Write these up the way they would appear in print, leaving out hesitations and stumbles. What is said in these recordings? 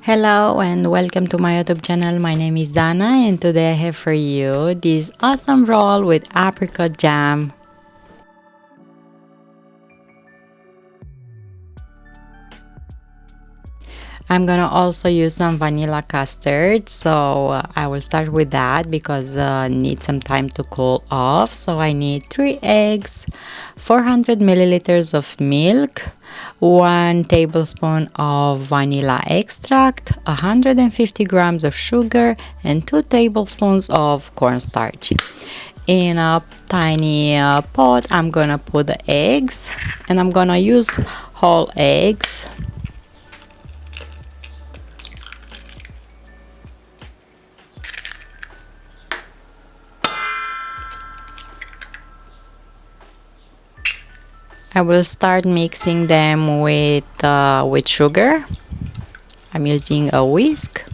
Hello and welcome to my YouTube channel. My name is Dana and today I have for you this awesome roll with apricot jam. I'm gonna also use some vanilla custard, so I will start with that because I need some time to cool off. So I need 3 eggs, 400 milliliters of milk, 1 tablespoon of vanilla extract, 150 grams of sugar, and 2 tablespoons of cornstarch. In a tiny pot, I'm gonna put the eggs, and I'm gonna use whole eggs. I will start mixing them with sugar. I'm using a whisk.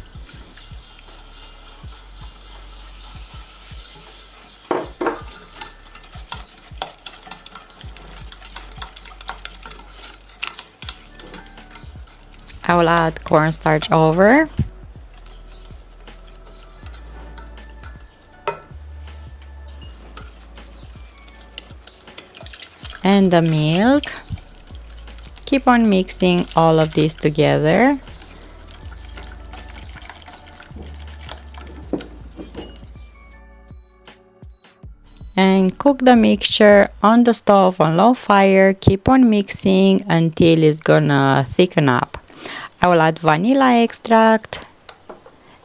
I will add cornstarch over. And the milk. Keep on mixing all of this together. And cook the mixture on the stove on low fire. Keep on mixing until it's gonna thicken up. I will add vanilla extract,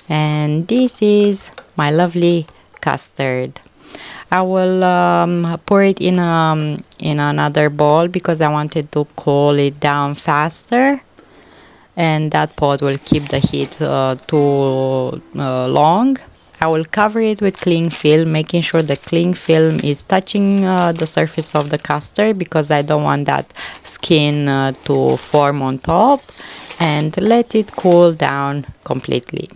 and this is my lovely custard. I will pour it in another bowl because I wanted to cool it down faster, and that pot will keep the heat too long. I will cover it with cling film, making sure the cling film is touching the surface of the custard because I don't want that skin to form on top, and let it cool down completely.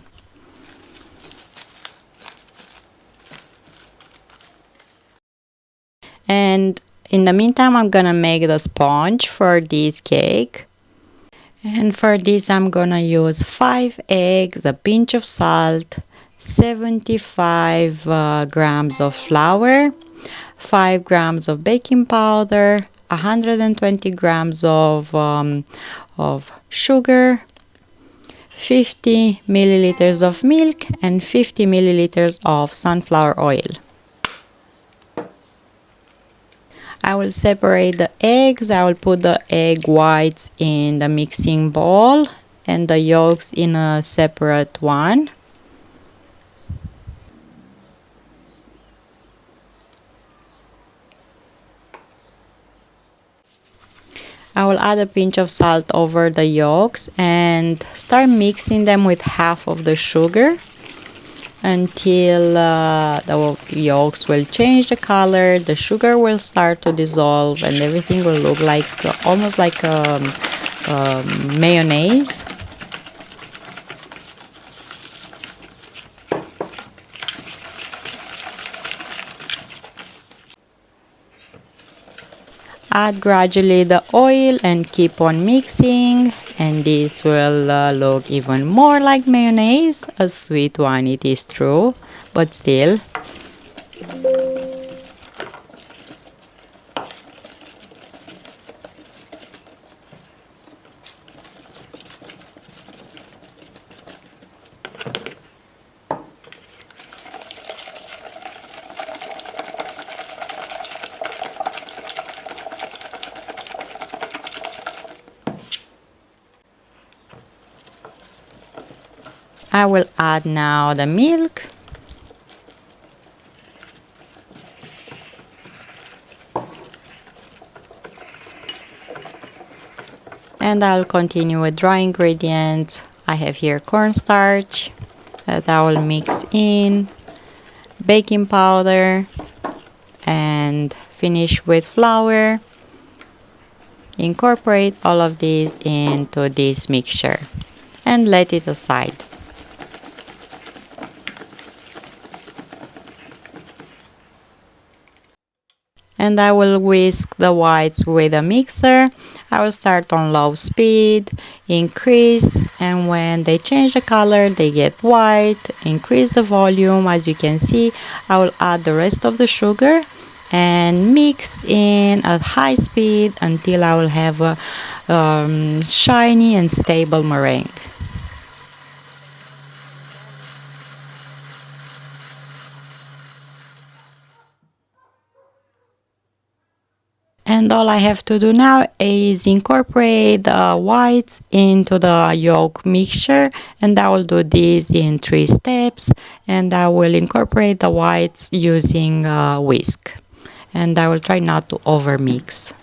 And in the meantime, I'm gonna make the sponge for this cake. And for this, I'm gonna use 5 eggs, a pinch of salt, 75 grams of flour, 5 grams of baking powder, 120 grams of sugar, 50 milliliters of milk, and 50 milliliters of sunflower oil. I will separate the eggs. I will put the egg whites in the mixing bowl and the yolks in a separate one. I will add a pinch of salt over the yolks and start mixing them with half of the sugar until the yolks will change the color, the sugar will start to dissolve, and everything will look like almost like mayonnaise. Add gradually the oil and keep on mixing, and this will look even more like mayonnaise. A sweet one, it is true, but still. I will add now the milk. And I'll continue with dry ingredients. I have here cornstarch that I will mix in, baking powder, and finish with flour. Incorporate all of these into this mixture and let it aside. And I will whisk the whites with a mixer. I will start on low speed, increase, and when they change the color they get white. Increase the volume. As you can see, I will add the rest of the sugar and mix in at high speed until I will have a shiny and stable meringue. And all I have to do now is incorporate the whites into the yolk mixture, and I will do this in 3 steps, and I will incorporate the whites using a whisk, and I will try not to over mix.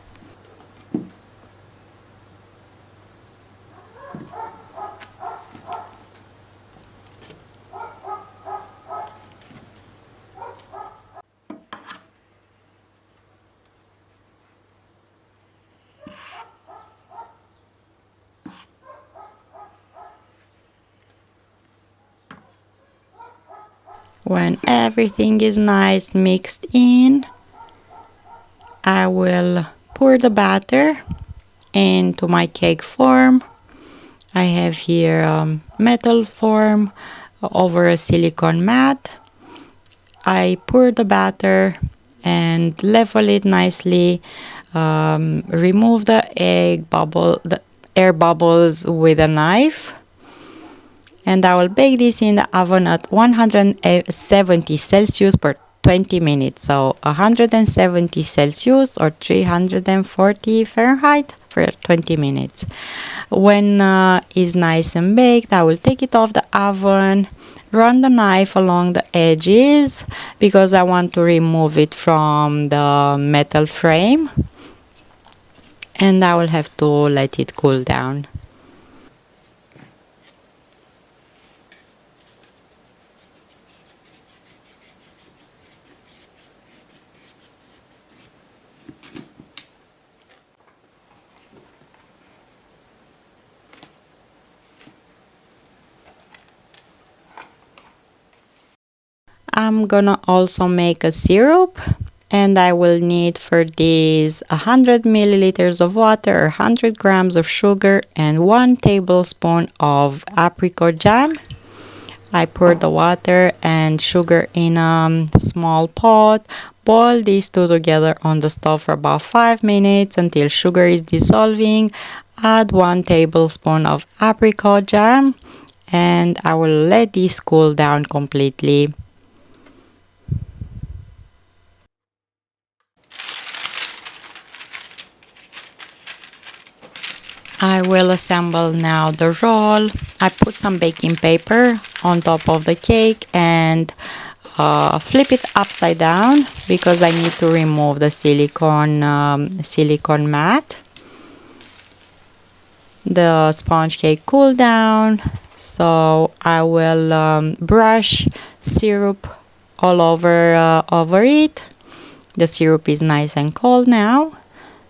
When everything is nice mixed in, I will pour the batter into my cake form. I have here a metal form over a silicone mat. I pour the batter and level it nicely. Remove the air bubbles with a knife. And I will bake this in the oven at 170 Celsius for 20 minutes. So 170 Celsius or 340 Fahrenheit for 20 minutes. When it's nice and baked, I will take it off the oven, run the knife along the edges because I want to remove it from the metal frame. And I will have to let it cool down. I'm gonna also make a syrup, and I will need for this 100 milliliters of water, 100 grams of sugar, and 1 tablespoon of apricot jam. I pour the water and sugar in a small pot. Boil these two together on the stove for about 5 minutes until sugar is dissolving. Add 1 tablespoon of apricot jam, and I will let this cool down completely. I will assemble now the roll. I put some baking paper on top of the cake and flip it upside down because I need to remove the silicone mat. The sponge cake cooled down, so I will brush syrup all over it. The syrup is nice and cold now,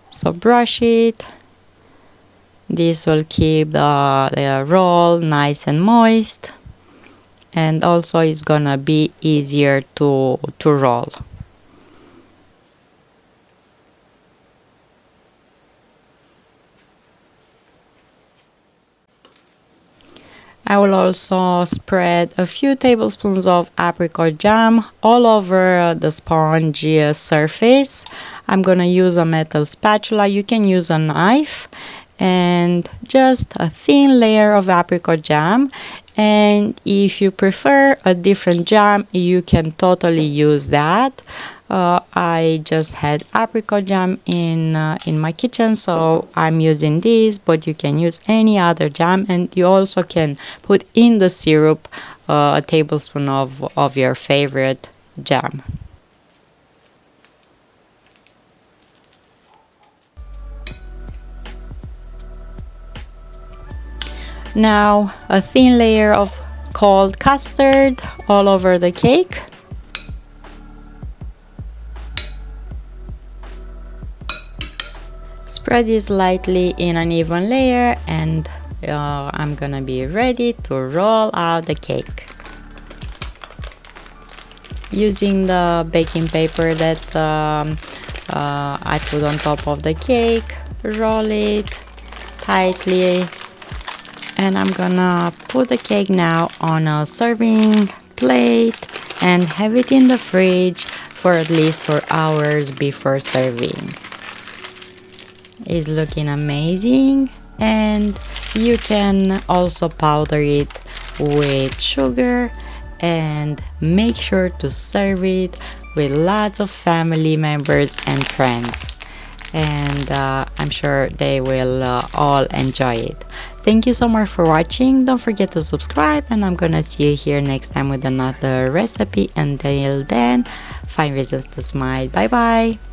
so brush it. This will keep the roll nice and moist, and also it's gonna be easier to roll. I will also spread a few tablespoons of apricot jam all over the sponge surface. I'm gonna use a metal spatula. You can use a knife, and just a thin layer of apricot jam. And if you prefer a different jam, you can totally use that. I just had apricot jam in my kitchen, so I'm using this, but you can use any other jam, and you also can put in the syrup a tablespoon of your favorite jam. Now a thin layer of cold custard all over the cake. Spread this lightly in an even layer, and I'm gonna be ready to roll out the cake. Using the baking paper that I put on top of the cake, roll it tightly And I'm gonna put the cake now on a serving plate and have it in the fridge for at least 4 hours before serving. It's looking amazing, and you can also powder it with sugar and make sure to serve it with lots of family members and friends, and I'm sure they will all enjoy it. Thank you so much for watching. Don't forget to subscribe, and I'm gonna see you here next time with another recipe. Until then, find reasons to smile. Bye bye.